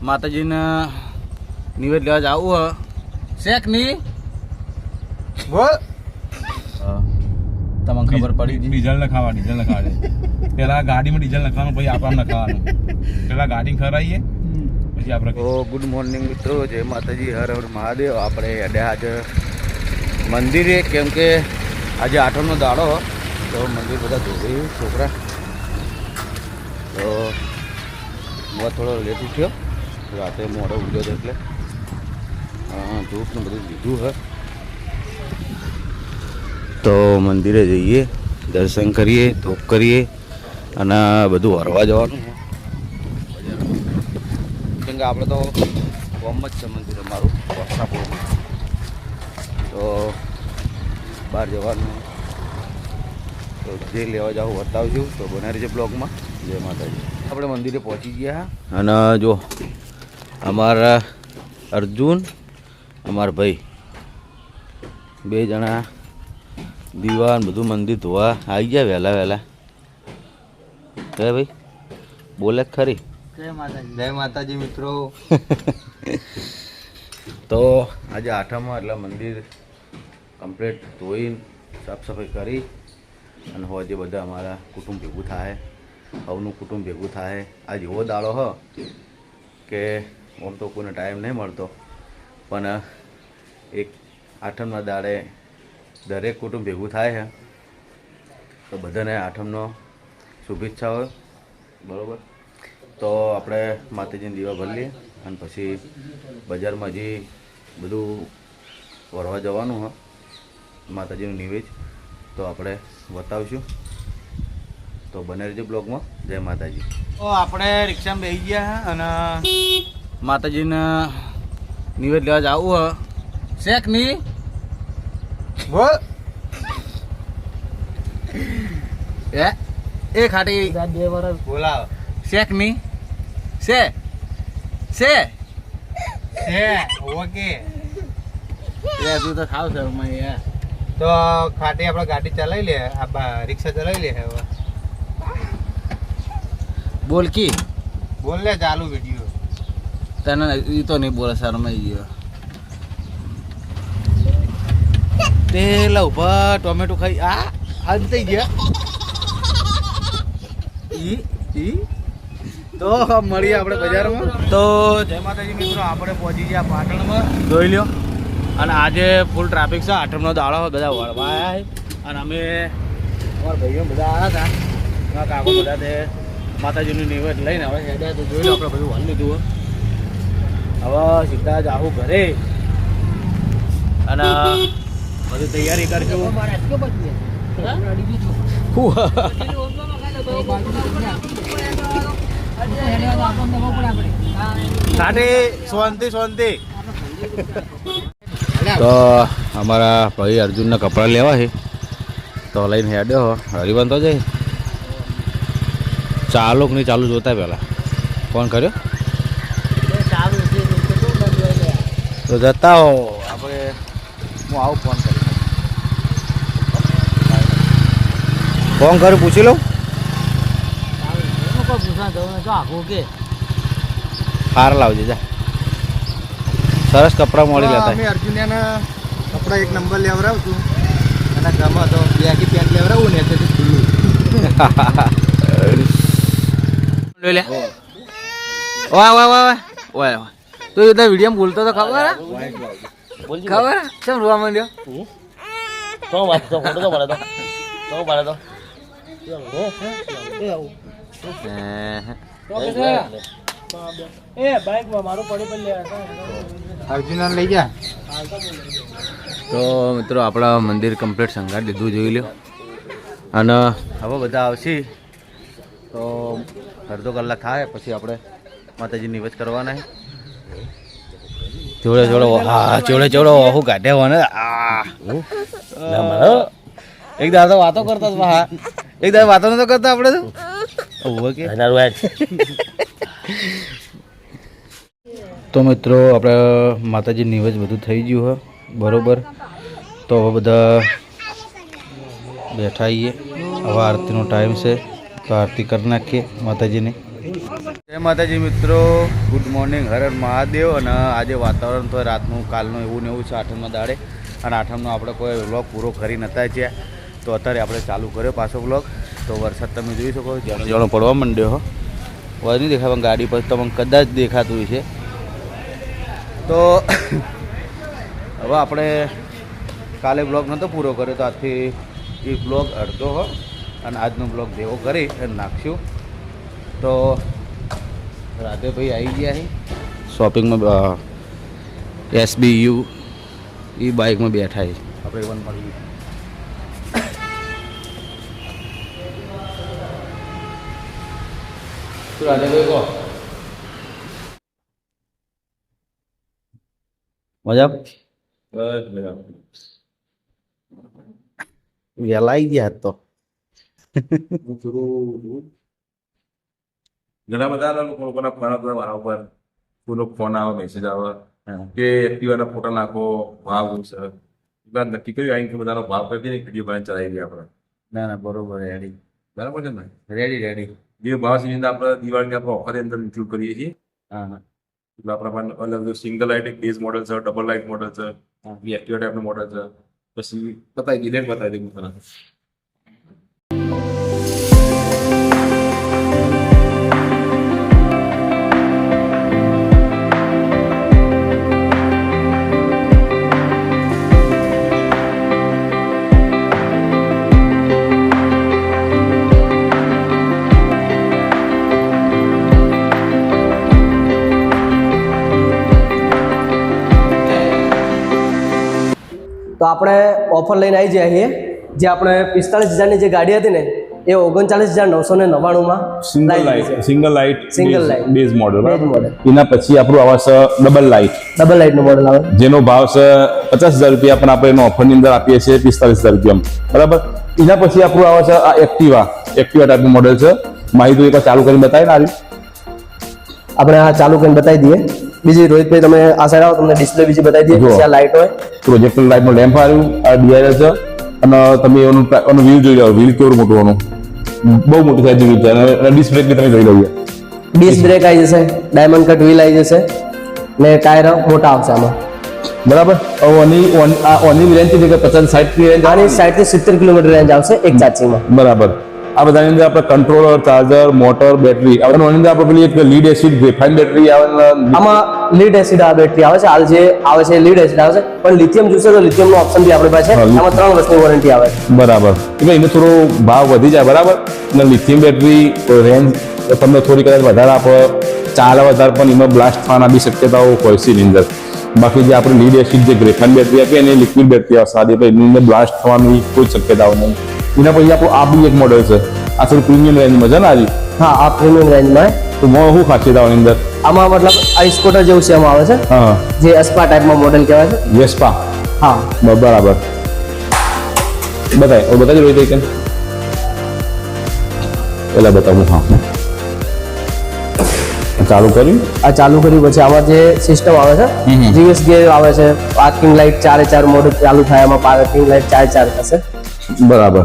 માતાજીને નિવેદ લેવા જવું હ શેક ની બોલ તમને ખબર પડી ડીઝલ નખાવા પેલા ગાડીમાં ડીઝલ નખાવાનું પછી આપણા નખાવાનું પેલા ગાડી ખરાઈએ પછી આપણે તો ગુડ મોર્નિંગ મિત્રો, જય માતાજી, હર હર મહાદેવ. આપણે અડ્યા આજે મંદિરે, કેમ કે આજે આઠમનો દાડો તો મંદિર બધા ધોઈ છોકરા. તો હું થોડો લેટ ઉઠ્યો, રાતે મોડો ઉઠ્યો હતો એટલે ધૂપ ને બધું લીધું હે. તો મંદિરે જઈએ, દર્શન કરીએ, ધૂપ કરીએ અને બધું હરવા જવાનું છે. કેમ કે આપણે તો કોમ જ છે મંદિર અમારું વસ્ત્રાપુરમાં, તો બહાર જવાનું. તો જે લેવા જાવ બતાવજો, તો બનાવી છે બ્લોગમાં. જય માતાજી. આપણે મંદિરે પહોંચી ગયા અને જો અમારા અર્જુન, અમારા ભાઈ બે જણા દીવાન બધું મંદિર ધોવા આવી ગયા વહેલા વહેલા. હે ભાઈ બોલે ખરી? જય માતાજી મિત્રો. તો આજે આઠમમાં એટલે મંદિર કમ્પ્લીટ ધોઈને સાફ સફાઈ કરી અને હોજે બધા અમારા કુટુંબ ભેગું થાય, સૌનું કુટુંબ ભેગું થાય. આજ એવો દાડો હ કે આમ તો કોઈને ટાઈમ નહીં મળતો, પણ એક આઠમના દાડે દરેક કુટુંબ ભેગું થાય છે. તો બધાને આઠમનો શુભેચ્છાઓ. બરાબર, તો આપણે માતાજીને દીવા ભરી લઈએ અને પછી બજારમાં જે બધું વરવા જવાનું હોય માતાજીનું નિવેદ, તો આપણે બતાવીશું. તો બને રહેજો બ્લોગમાં. જય માતાજી. તો આપણે રિક્ષામાં બેસી ગયા અને માતાજીને નિવેદ લેવા જવું હ શેક ની બોલ એ ખાટી 2 વર્ષ બોલાવ શેક ની છે ઓકે. તું તો ખાવ છે તો ખાટી આપણે ગાડી ચલાવી લે, રિક્ષા ચલાવી લે. હવે બોલ કી બોલ લે, ચાલુ વિડીયો. તને એ તો નહીં બોલે, શરમાઈ ગયો. પેલા ઉભા ટોમેટો ખાઈ આજ થઈ ગયા. તો મળીએ આપણે બજારમાં. તો જય માતાજી મિત્રો, આપણે પહોંચી ગયા પાટણમાં. જોઈ લ્યો, અને આજે ફૂલ ટ્રાફિક છે. આઠમનો દાડો બધા વળવા આવ્યા છે અને અમે અમારા ભાઈઓ બધા આવ્યા હતા. કાકો બધા તે માતાજીનું નિવેદ લઈને હવે હેડ્યા. તો જોઈ લો, આપણે બધું વાલ લીધું. હવે સીધા જ આવું ઘરે અને બધી તૈયારી કરશું. શાંતિ. તો અમારા ભાઈ અર્જુનના કપડાં લેવા છે, તો લઈને હેડ્યો. હરિવન તો જાય. ચાલુ કે નહીં ચાલુ જોતા પહેલાં ફોન કર્યો તો જતા હો આપણે. હું આવું ફોન કરું, પૂછી લઉં. હાર લાવજે જા, સરસ કપડાં મળી જતા. અમે અર્જુનના કપડા 1 નંબર લેવડાવું છું અને ગમે તો બેગી પેન્ટ લેવડાવું ને તેથી ખુલ્લું લે. ઓય તું એ વિડીયો બોલતો તો ખબર કેમ રોવા માંડ્યો? અર્જુન લઈ જા. તો મિત્રો આપણા મંદિર કમ્પ્લીટ શણગાર દીધું, જોઈ લ્યો. અને હવે બધા આવશે તો અડધો કલાક થાય પછી આપણે માતાજી નિવેદ કરવાના છે. જોડે ઓહું કાઢ્યા હોય ને. એક દાડો વાતો કરતા હતા, એક દાડો વાતો નતો કરતા આપણે તો. તો મિત્રો આપણે માતાજી નિવેદ બધું થઈ ગયું હોય બરોબર. તો હવે બધા બેઠા આવીએ. હવે આરતીનો ટાઈમ છે, તો આરતી કરી નાખીએ માતાજીની. જય માતાજી મિત્રો, ગુડ મોર્નિંગ, હર હર મહાદેવ. અને આજે વાતાવરણ તો રાતનું કાલનું એવું ને એવું છે આઠમના દાડે, અને આઠમનો આપણે કોઈ વ્લોગ પૂરો કરી નતા જ્યાં, તો અત્યારે આપણે ચાલુ કર્યો પાછો વ્લોગ. તો વરસાદ તમે જોઈ શકો જાણો જાણો પડવા માંડ્યો હો, વર નહીં દેખાય પણ ગાડી પર તમને કદાચ દેખાતું છે. તો હવે આપણે કાલે બ્લોગ નહોતો પૂરો કર્યો, તો આજથી એ બ્લોગ અડધો હો અને આજનો બ્લોગ ભેગો કરી અને નાખશું. તો રાધેભાઈ આવી ગયા છે શોપિંગમાં, SBU એ બાઇકમાં બેઠા છે. આપણે વન મળી શું રાધેભાઈ કહો? મજા વહેલા આવી ગયા તો ઘણા બધા લોકોના ફોન આવતા મારા ઉપર, કોઈ ફોન આવે, મેસેજ આવે કે એક્ટિવાના ફોટા નાખો, ભાવ છે નક્કી કર્યું આવીને બધાનો ભાવ કરી દઈએ, વિડીયો બનાવીને ચલાવી દઈએ આપણે. ના ના બરોબર, રેડી બરાબર છે ને? Ready ready. જે ભાવ છે એની અંદર આપણે દિવાળીની આપણે ઓફરની અંદર ઇન્ક્લુડ કરીએ છીએ. હા હા એટલે આપણા પાસે અલગ સિંગલ લાઇટ એક બેઝ મોડલ છે, ડબલ લાઇટ મોડલ છે, એક્ટિવા ટાઈપનું મોડલ છે. પછી બતાવી દઈએ, બતાવી દઈએ તને. તો આપણે ઓફર લઈને આવી જઈએ છીએ, જે આપણે 45,000ની જે ગાડી હતી ને એ 39,999માં single light Single light. Base model. Base model. એના પછી આપણું આવે છે ડબલ લાઇટ, ડબલ લાઇટનું મોડલ આવે. જેનો ભાવ છે 50,000 રૂપિયા, પણ આપણે એનો ઓફરની અંદર આપીએ છીએ 45,000 રૂપિયા. બરાબર. એના પછી આપણું આવે છે આ એક્ટિવા ટાઈપનું મોડલ છે. માહિતી એકવાર ચાલુ કરીને બતાવી ને આવી. આપણે આ ચાલુ કરીને બતાવી દઈએ. બીજી રોહિતભાઈ તમે આ સાઈડ આવો, તમને ડિસ્પ્લે બીજી બતાવી દઈએ. જુઓ. પછી આ લાઇટ હોય, પ્રોજેક્ટર લાઇટનો લેમ્પ આવ્યું, આ ડીઆરએલ છે, અને તમે એનું વ્યૂ જોઈ લો. વ્હીલ કેવું મોટું એનું, બહુ મોટી સાઈઝ વ્હીલ છે, અને ડિસ્ક બ્રેક બી તમે જોઈ લો. ડિસ્ક બ્રેક આવી જશે, ડાયમંડ કટ વ્હીલ આવી જશે ને ટાયર મોટા આવશે આમાં. બરાબર. ઓની રેન્જ છે કે 50-60 ની રેન્જ. આની 60 થી 70 કિલોમીટર રેન્જ આવશે એક ચાર્જિંગમાં. બરાબર. આ બધાની અંદર આપણે કંટ્રોલર, ચાર્જર, મોટર, બેટરી, આની અંદર આપણે પેલી એક લીડ એસિડ ગ્રેફાઇન બેટરી આવે. આમાં લીડ એસિડ આ બેટરી આવે છે, હાલ જે આવે છે લીડ એસિડ આવે છે, પણ લિથિયમ જોશે તો લિથિયમનો ઓપ્શન બી આપણી પાસે છે. આમાં 3 વર્ષની વોરંટી આવે છે. બરાબર. એટલે એનો થોડો ભાવ વધી જાય. બરાબર. અને લિથિયમ બેટરી રેન્જ તમને થોડી કદાચ વધારે આપે, ચાલે વધારે, પણ એમાં બ્લાસ્ટ થવાના બી શક્યતાઓ હોય છે એની અંદર. બાકી જે આપણે લીડ એસિડ જે ગ્રેફાઇન બેટરી આપીએ ને, લિક્વિડ બેટરી આવે સાદી, એની અંદર બ્લાસ્ટ થવાની કોઈ શક્યતાઓ નહીં. એના પછી આપણું આ બી એક મોડલ છે, આ થોડું પ્રીમિયમ રેન્જમાં છે ને આવી. હા, આ પ્રીમિયમ રેન્જમાં. તો શું ખાસિયત આવે એની અંદર? આમાં મતલબ આ સ્કૂટર જેવું છે એમાં આવે છે, હા, જે એસ્પા ટાઈપમાં મોડેલ કહેવાય છે. વેસ્પા. હા, બરાબર. બતાવી રહ્યું કે પેલા બતાવું. હા, ચાલુ કર્યું. આ ચાલુ કર્યું પછી આમાં જે સિસ્ટમ આવે છે, જીએસ ગિયર આવે છે, પાર્કિંગ લાઇટ 4x4 મોડ ચાલુ થાય, એમાં પાર્કિંગ લાઇટ 4x4 થશે. બરાબર.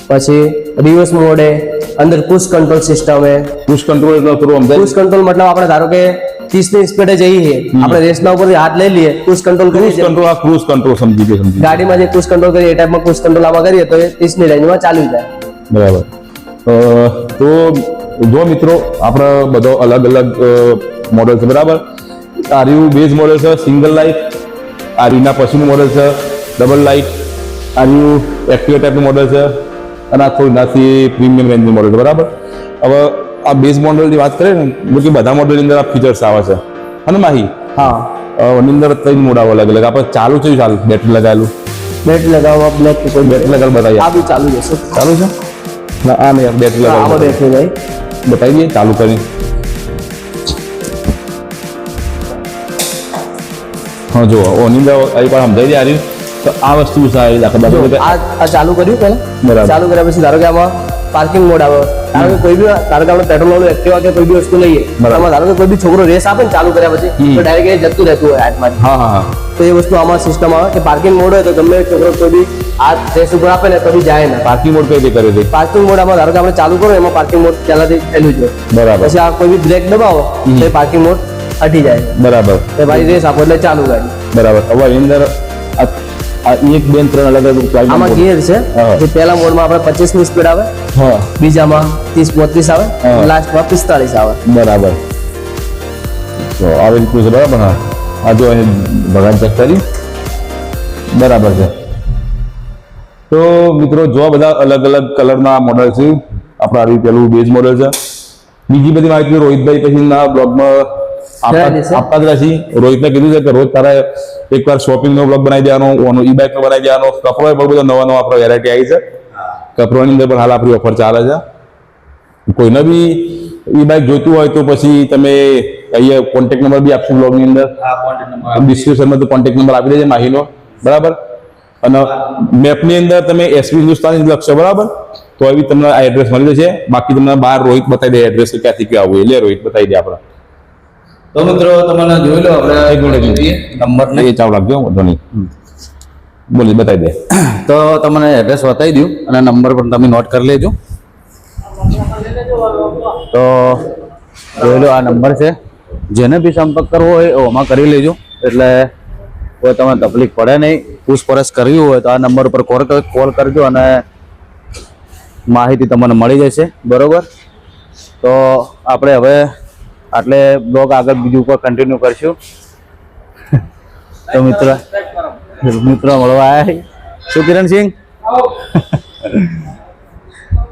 પછી રિવર્સ મોડ હે, અંદર પુશ કંટ્રોલ સિસ્ટમ હે. પુશ કંટ્રોલ એટલે થોડું સમજાય. પુશ કંટ્રોલ મતલબ આપણે ધારો કે 30 ની સ્પીડે જઈએ, આપણે રેસના ઉપરથી હાથ લઈ લઈએ, પુશ કંટ્રોલ કરીએ. ક્રૂઝ કંટ્રોલ સમજી ગયો. ગાડીમાં જે પુશ કંટ્રોલ કરીએ એ ટાઈપમાં પુશ કંટ્રોલ આમાં કરીએ તો એ 30 ની રેન્જમાં ચાલી જાય. બરાબર. તો જો મિત્રો, આપણે બધો અલગ અલગ મોડલ છે. બરાબર. આ રહ્યું બેઝ મોડલ છે, સિંગલ લાઇટ. આ રીના પછીનું મોડલ છે ડબલ લાઇટ. આ રહ્યું એક્ટિવા ટાઈપનું મોડલ છે, અને આ થોડું નાથી પ્રીમિયમ રેન્જનું મોડલ છે. બરાબર. હવે આ બેઝ મોડલની વાત કરીએ ને, કે બધા મોડલની અંદર આ ફીચર્સ આવે છે. અને માહી, હા, એની અંદર 3 મોડ આવે અલગ અલગ. આપણે ચાલુ છે, ચાલુ બેટરી લગાવેલું. બેટરી લગાવવા બ્લેક કોઈ બેટરી લગાવેલું બતાવીએ. આ બી ચાલુ જશે. ચાલુ છે ના? આ નહીં, બેટરી આમાં લગાવેલું બેટરી નહીં. બતાવી દઈએ ચાલુ કરી. હા, જો ઓની અંદર અહીં પણ સમજાઈ દે આ તો આ વસ્તુ છે. જો આ ચાલુ કર્યું પહેલા. બરાબર. ચાલુ કર્યા પછી ધારો કે આમાં પાર્કિંગ મોડ આવે. ધારો કે કોઈ બી આપણે પેટ્રોલ વાળું એક્ટિવા કે કોઈ બી વસ્તુ લઈએ, બરાબર. આમાં ધારો કે કોઈ બી છોકરો રેસ આપે ને ચાલુ કર્યા પછી, તો ડાયરેક્ટ એ જતું રહેતું હોય હાથમાંથી. હા હા હા તો એ વસ્તુ આમાં સિસ્ટમ આવે કે પાર્કિંગ મોડ હોય તો ગમે એ છોકરો કોઈ બી આ રેસ ઉપર આપે ને તો બી જાય ને. પાર્કિંગ મોડ કઈ રીતે કરે છે? પાર્કિંગ મોડ આમાં ધારો કે આપણે ચાલુ કરો એમાં પાર્કિંગ મોડ પહેલાથી થયેલું છે. બરાબર પછી આ કોઈ બી બ્રેક દબાવો તો એ પાર્કિંગ મોડ હટી જાય. બરાબર તો ભાઈ રેસ આપો એટલે ચાલુ ગાડી. બરાબર. હવે એની અંદર આ 1 2 3 અલગ અલગ પ્રાઇસ આમાં ગિયર છે. હા. જે પહેલા મોડમાં આપણે 25 ની સ્પીડ આવે, હા બીજામાં 30 35 આવે, હા. લાસ્ટમાં 45 આવે. બરાબર. તો આવી રીતનું છે બરાબર. હા આ જો અહીં ભગાન ચેક કરી બરાબર છે. તો મિત્રો જો આ બધા અલગ અલગ કલરના મોડલ છે. આપણે આવી પેલું બેઝ મોડલ છે. બીજી બધી માહિતી રોહિતભાઈ પછીના બ્લોગમાં આપતા જ રહેશે. રોહિતને કીધું છે કે રોજ તારે એકવાર શોપિંગનો બ્લોગ બનાવી દેવાનો, ઈ બાઇકનો બનાવી દેવાનો. કપડો બહુ બધો નવા નવા આપણે વેરાયટી આવી છે. કપડોની અંદર પણ હાલ આપણી ઓફર ચાલે છે. કોઈને બી ઈ બાઇક જોઈતું હોય તો પછી તમે અહીંયા કોન્ટેક્ટ નંબર બી આપશું બ્લોગની અંદર. ડિસ્ક્રિપ્શનમાં તો કોન્ટેક્ટ નંબર આપી દેજે માહીનો, બરાબર. અને મેપની અંદર તમે એસવી હિન્દુસ્તાની લખશો, બરાબર, તો એવી તમને આ એડ્રેસ મળી જશે. બાકી તમને બહાર રોહિત બતાવી દે એડ્રેસ ક્યાંથી ક્યાં આવવું. એટલે રોહિત બતાવી દે આપણે. તો મિત્રો તમને જોઈ લો આપણે એક મિનિટ નંબર એ ચાવ લાગજો વાંધો નહીં. બોલી બતાવી દે. તો તમને એડ્રેસ બતાવી દઉં અને નંબર પણ તમે નોટ કરી લેજો. તો જોઈ લો આ નંબર છે. જેને બી સંપર્ક કરવો હોય એમાં કરી લેજો, એટલે કોઈ તમને તકલીફ પડે નહીં. પૂછપરછ કરવી હોય તો આ નંબર ઉપર કોલ કરજો અને માહિતી તમને મળી જશે, બરોબર. તો આપણે હવે આટલે બ્લોગ આગળ બીજું ઉપર કન્ટિન્યુ કરશું. તો મિત્રો મળવા આવ્યા. શું કિરણસિંહ?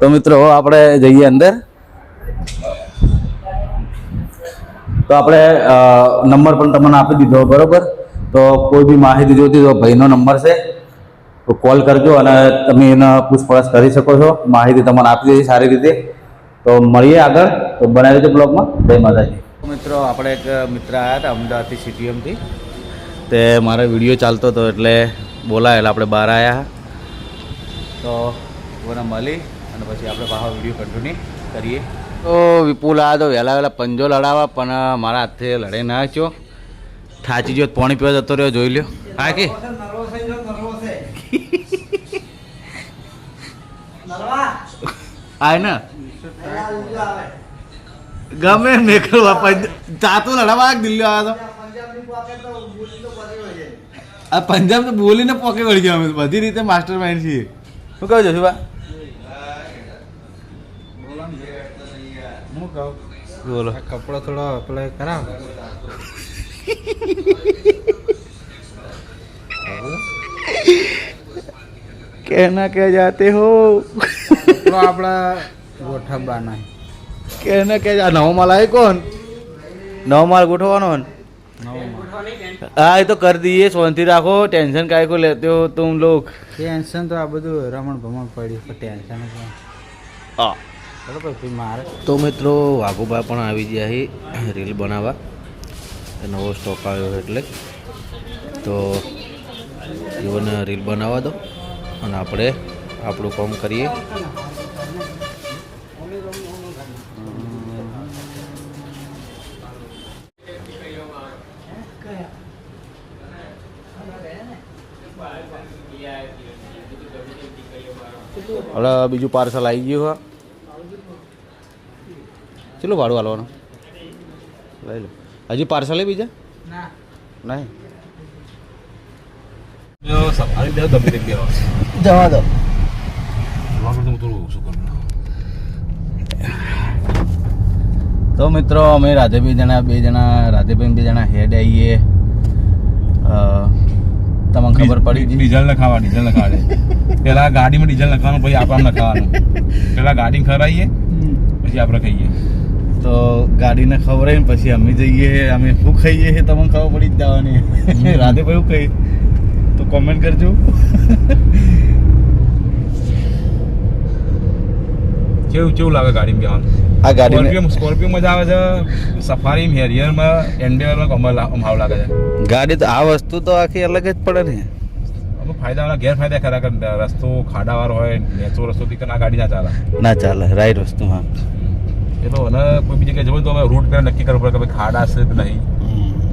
તો મિત્રો આપણે જઈએ અંદર. તો આપણે નંબર પણ તમને આપી દીધો, બરોબર. તો કોઈ બી માહિતી જોઈતી તો ભાઈનો નંબર છે, તો કોલ કરજો અને તમે એને પૂછપરછ કરી શકો છો. માહિતી તમને આપી દીધી સારી રીતે. તો મળીએ આગળ. તો બનાવી દેજો બ્લોગમાં. જય માતાજી. મિત્રો આપણે એક મિત્ર આવ્યા હતા અમદાવાદથી CTMથી. તે મારો વિડીયો ચાલતો હતો એટલે બોલાયેલા, આપણે બહાર આવ્યા. તો કોને મળી અને પછી આપણે પાછો વિડીયો કન્ટિન્યુ કરીએ. તો વિપુલ આ તો વહેલા વહેલા પંજો લડાવવા, પણ મારા હાથે લડાઈ ના નાખ્યો. થાચી ગયો, પાણી પીવા જતો રહ્યો. જોઈ લ્યો. હા કે આય ને ગમે મેકલ બાપા ચાતું લડાવા દિલ્હી આવ્યા તો આ પંજાબ તો બોલીને પોકે વળી ગયા. અમે બધી રીતે માસ્ટર માઇન્ડ છીએ. શું કહું છું બા? બોલો. કપડો થોડો અપ્લાય કરાવ. कहना क्या जाते हो? કપડો આપણા ગોઠવવાના. कहना क्या जा नवा माल आए कौन? नवा माल गोठवानो है? हाँ ये तो कर दिए. शांति रखो. टेंशन काहे को लेते हो तुम लोग? ટેન્શન તો આ બધું રમણ ભમણ પડ્યું, ટેન્શન હા. બરોબર મારે. તો મિત્રો વાઘુબા પણ આવી ગયા છે રીલ બનાવવા. નવો સ્ટોક આવ્યો એટલે તો એઓને રીલ બનાવવા દો અને આપણે આપણું કામ કરીએ. હવે બીજું પાર્સલ આવી ગયું. હા, ચલો ભાડું હાલવાનું લઈ લો. હજી પાર્સલ બીજા નહીં જવા દો. તો મિત્રો અમે રાધેભાઈ બે જણા હેડ આવીએ. તમને ખબર પડી ડીઝલ નખાવા પેલા ગાડીમાં ડીઝલ નખાવાનું, પછી આપણે નખાવાનું. પેલા ગાડી ખરાઈએ પછી આપણે ખાઈએ. તો ગાડીને ખબર ને પછી અમે જઈએ. અમે શું ખાઈએ છે તમને ખબર પડી જ જવાની. રાધેભાઈ શું કહી તો કોમેન્ટ કરજો. કેવું લાગે ગાડીમાં બેવાનું? આ ગાડી સ્કોર્પિયો મજા આવે છે. સફારી હેરિયરમાં એન્ડેવરમાં કમર ભાવ લાગે છે. ગાડી તો આ વસ્તુ તો આખી અલગ જ પડે ને. અમુક ફાયદાવાળા ગેરફાયદા ખરા કે રસ્તો ખાડાવાળો હોય નેચો રસ્તોથી કે ના ગાડી ના ચાલે ના ચાલે રાઈટ વસ્તુ હા એ તો અને કોઈ બીજી જગ્યાએ જવું તો હવે રૂટ નક્કી કરવું પડે કે ભાઈ ખાડા છે કે નહીં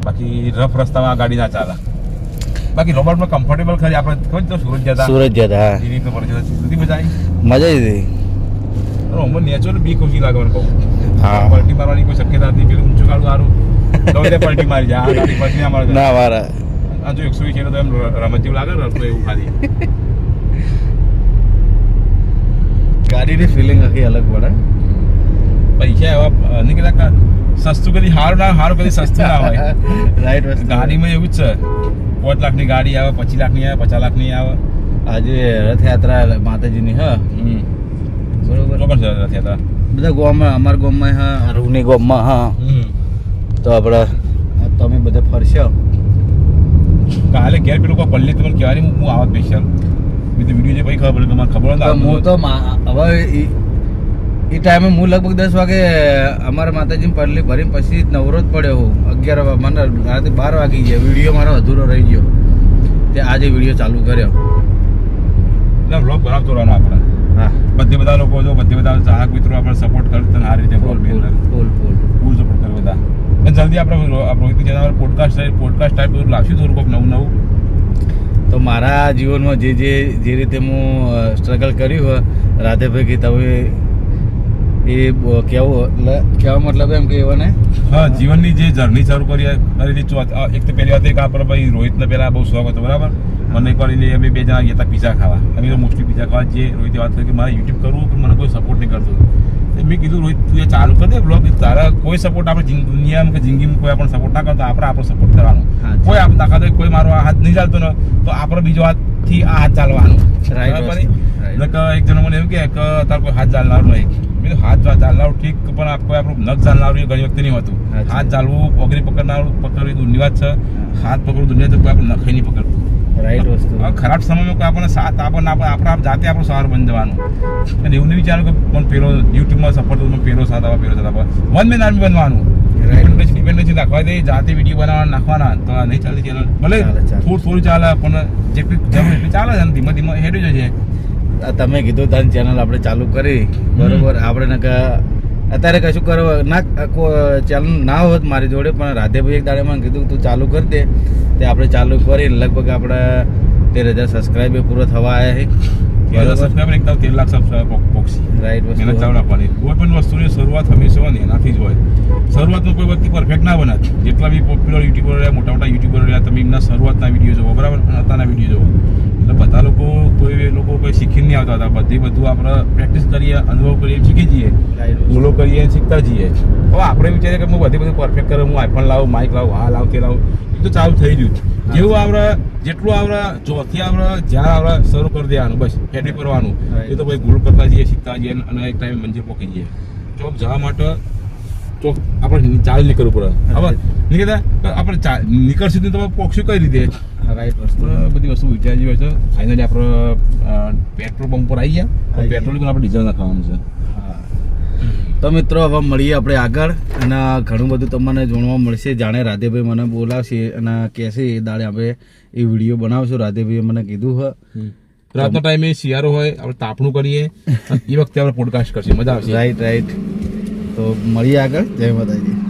બાકી રફ રસ્તામાં આ ગાડી ના ચાલે બાકી રોબોટમાં કમ્ફર્ટેબલ ખરી આપણે ખબર તો સુરત જતા સુરત જતા હા એ રીતનું પડે છે સુધી મજા આવી મજા આવી હતી અમને નેચરલ બી ખુશી લાગે મને બહુ હા. પલટી મારવાની કોઈ શક્યતા નથી પેલું ઊંચું કાઢું સારું તો પલટી મારી જાય આ ગાડી પલટી ના મારે ના વારા આ જો 120 છે તો એમ રમત જેવું લાગે ને રસ્તો એવું ખાલી ગાડીની ફિલિંગ આખી અલગ પડે પૈસા એવા નહીં કહેતા સસ્તું કદી હારું કદી સસ્તું ના હોય રાઈટ વસ્તુ ગાડીમાં એવું જ છે 5 લાખની ગાડી આવે 25 લાખની આવે 50 લાખની આવે આજે રથયાત્રા માતાજીની હા બરોબર બરોબર છે રથયાત્રા બધા ગામમાં અમારા ગામમાં હા રૂની ગામમાં હા તો આપણે તમે બધા ફરશો કાલે ઘેર પેલું કોઈ પલ્લી તમને કહેવાની હું આવત સ્પેશિયલ મેં તો વિડીયો જે પછી ખબર પડે મને ખબર હું તો હવે એ ટાઈમે હું લગભગ 10 વાગે અમારા માતાજીની પરલી ભરીને પછી નવરો જ પડ્યો હું 11 મને રાતે 12 વાગી ગયા વિડીયો મારો અધૂરો રહી ગયો તે આજે વિડીયો ચાલુ કર્યો એટલે વ્લોગ બનાવતો રહેવાનો આપણે હા બધે બધા લોકો જો બધે બધા ચાહક મિત્રો આપણે સપોર્ટ કરતા ને આ રીતે ફૂલ બ્લોગ ફૂલ ફૂલ ફૂલ સપોર્ટ કરે બધા અને જલ્દી આપણે રોહિત ચેનલ પોડકાસ્ટ ટાઈપ બધું લાવશું થોડું કોઈક નવું નવું તો મારા જીવનમાં જે રીતે હું સ્ટ્રગલ કર્યું હોય રાધેભાઈ કે તમે એ કહેવા મતલબ એમ કે એવાને હા જીવનની જે જર્ની શરૂ કરી એક તો પહેલી વાત એક આપણે ભાઈ રોહિતને પહેલા બહુ શોખ હતો બરાબર મને એક વાર અમે 2 જણા ગયા હતા પીઝા ખાવા અમે તો મોસ્ટલી પીઝા ખાવા જે રોહિતે વાત કરી કે મારે યુટ્યુબ કરવું પણ મને કોઈ સપોર્ટ નહીં કરતો મેં કીધું રોહિત તું એ ચાલુ કરી દે બ્લોગ તારા કોઈ સપોર્ટ આપણે દુનિયામાં કે જિંદગીમાં કોઈ આપણને સપોર્ટ ના કરતો આપણે આપણો સપોર્ટ કરવાનો કોઈ આપણે તાકાત કોઈ મારો આ હાથ નહીં ચાલતો ને તો આપણો બીજો હાથથી આ હાથ ચાલવાનો બરાબર એટલે એક જણ મને એવું કે તાર કોઈ હાથ ચાલનારું નહીં મેં હાથ ચાલનારું ઠીક પણ કોઈ આપણું નખ ચાલનારું એ ઘણી વખતે નહીં હોતું હાથ ચાલવું પકડી પકડનારું પકડવી દૂરની વાત છે હાથ પકડવું દુનિયા તો કોઈ આપણે નખે નહીં પકડતું રાઈટ વસ્તુ ખરાબ સમયમાં કોઈ આપણને સાથ આપણને આપણે જાતે આપણો સહારો બની જવાનું અને એવું નહીં વિચારું કે મને પેલો યુટ્યુબમાં સફળ થતું પેલો સાથ આવે પેલો સાથ આવે વન મેન આર્મી બનવાનું ડિપેન્ડન્સી રાખવા દે જાતે વિડીયો બનાવવાના નાખવાના તો નહીં ચાલતી ચેનલ ભલે થોડું ચાલે પણ જેટલી જરૂર એટલી ચાલે છે ધીમે ધીમે હેડી જાય તમે કીધું તારી ચેનલ આપણે ચાલુ કરી બરોબર આપણે અત્યારે કશું કરવા ના ચેનલ ના હોત મારી જોડે પણ રાધેભાઈ એક દાડે મને કીધું તું ચાલુ કરી દે તે આપણે ચાલુ કરી લગભગ આપણે 13,000 સબસ્ક્રાઈબર પૂરો થવા આવ્યા છે સબસ્ક્રાઈબર એકદમ 13 લાખ સબસ્ક્રાઈબર પોક્સી રાઈટ વસ્તુ મહેનત ચાલુ રાખવાની કોઈ પણ વસ્તુની શરૂઆત હંમેશા હોય ને એનાથી જ હોય શરૂઆતમાં કોઈ વ્યક્તિ પરફેક્ટ ના બને જેટલા બી પોપ્યુલર યુટ્યુબર રહ્યા મોટા યુટ્યુબર રહ્યા તમે એમના શરૂઆતના વિડીયો જોવો બરાબર અને અત્યારના વિડીયો જોવો એટલે બધા લોકો કોઈ શીખીને નહીં આવતા હતા બધું આપણે પ્રેક્ટિસ કરીએ અનુભવ કરીએ શીખી જઈએ ભૂલો કરીએ શીખતા જઈએ હવે આપણે વિચારીએ કે હું બધું પરફેક્ટ કરે હું આઈફોન લાવું માઇક લાવું હા લાવ તે લાવું એ તો ચાલુ થઈ ગયું જેવું આપણે જેટલું આપણે જોથી આપણે જ્યાં આપણે શરૂ કરી દેવાનું બસ હેડી કરવાનું એ તો ભાઈ ભૂલ કરતા જઈએ શીખતા જઈએ અને એક ટાઈમ મંજિલ પહોંચી જઈએ ચોક જવા માટે ચોક આપણે ચાલ નીકળવું પડે હવે નીકળતા આપણે નીકળશું તો તમે પહોંચ્યું કઈ રીતે રાઈટ વસ્તુ બધી વસ્તુ વિચારી હોય છે ફાઇનલી આપણે પેટ્રોલ પંપ પર આવી ગયા પેટ્રોલ આપણે ડીઝલ નાખવાનું છે તો મિત્રો હવે મળીએ આપણે આગળ અને ઘણું બધું તમને જાણવા મળશે જાણે રાધેભાઈ મને બોલાવશે અને કહેશે એ દાડે આપણે એ વિડીયો બનાવશું રાધેભાઈએ મને કીધું હોય રાતનો ટાઈમે શિયાળો હોય આપણે તાપણું કરીએ એ વખતે આપણે પોડકાસ્ટ કરશે મજા આવશે રાઈટ તો મળીએ આગળ જય માતાજી